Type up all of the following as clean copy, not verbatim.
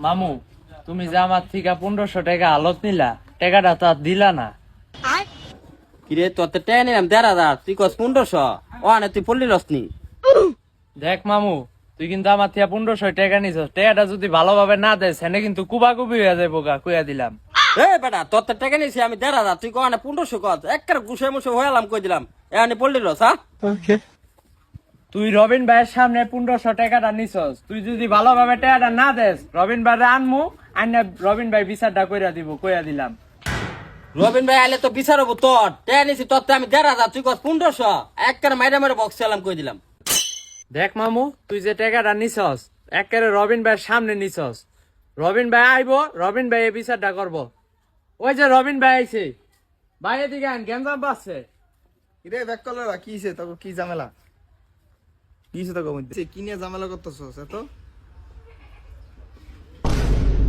মামু, তুমি যে আমার থেকে 1500 টাকা আলত নিলা, টাকাটা তো আর দিলা না। কিরে তোর তো টেনে নিলাম 1,500, তুই কস 1500, ও আনে তুই পল্লি রসনি। দেখ মামু, তুই কিন্তু আমার থেকে 1500 টাকা নিছ, টাকাটা যদি ভালোভাবে না দেয় সেনে কিন্তু কুবাকুবি হয়ে যাবো গা, কইয়া দিলাম। এ বেটা তোর তো টাকা নিয়েছি আমি 1,500, তুই কনে 1500 কত, একবার গুছে মুছে হইলাম কই দিলাম, এ আনে পল্লি রস। হ্যাঁ তুই রবিন ভাইয়ের সামনে 1500 টাকাটা নিছস, তুই যদি ভালোভাবে টাকাটা না দেস, রবিন ভাইরে আনমু, আইনা রবিন ভাই বিচারটা কইরা দিব, কইয়া দিলাম। রবিন ভাই আইলে তো বিচার হবো তোর, টাকা নিয়েছি তোর তো আমি 1,500, তুই কস 1500, একবার মাইরা মাইরা বক্স চালাম কই দিলাম। দেখ মামু, তুই যে টাকাটা নিছস একেবারে রবিন ভাইয়ের সামনে নিছস। রবিন ভাই আইবো, রবিন ভাই এই বিচারটা করবো। ওই যে রবিন ভাই আইছে, ভাই এদিকে আন, গেঞ্জাম পাচ্ছে। রে ব্যাক কলার কি হইছে তোকে, কি ঝামেলা কি হইছে তোকে মধ্যে, কি নিয়ে ঝামেলা করতেছস এত?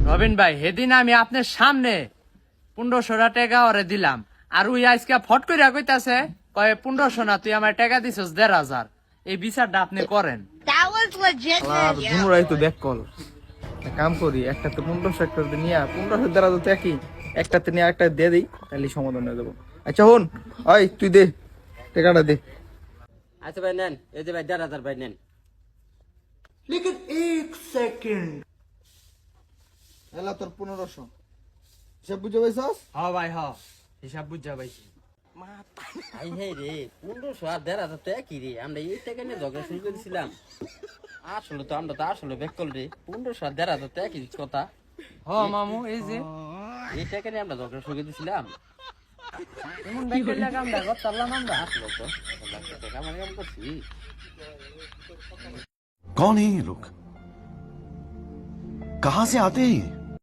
রবিন ভাই, সেদিন আমি আপনার সামনে 1500 টাকা ওরে দিলাম, আর ওই আজকে ফট কইরা কইতাছে কয় 1500 না, তুই আমার টাকা দিছস 1,500। এই বিচারটা আপনি করেন। That was legit. দুমুরাই তো ব্যাক কল, এক কাম করি, একটাতে 1500, একটাতে নিয়ে 1500 দ্বারা তো একই, একটাতে নিয়ে একটা দিয়ে দিই, তাহলে সমাধান হয়ে যাবো। আচ্ছা হন, ওই তুই দে টাকাটা দে। আচ্ছা ভাই নেন, এই যে ভাই 1,500 ভাই নেন। এলা তোর 1500 সব বুঝে পাইছস? হ ভাই হ, হিসাব বুঝা পাইছি। আই হে রে 1500 আর 1,500 তো একই রে, আমরা এই টাকা নিয়ে ঝগড়া শুরু করেছিলাম। আসলে তো আমরা তো আসলে বেকল রে, 1500 আর 1,500 তো একই কথা। হ মামু, এই যে এই টাকা নিয়ে আমরা ঝগড়া শুরু করেছিলাম। এমন ব্যাকের কামটা করতাম আমরা। আসলে তো টাকা মানে কেমন করছি। कौन है ये लोग? कहां से आते हैं ये?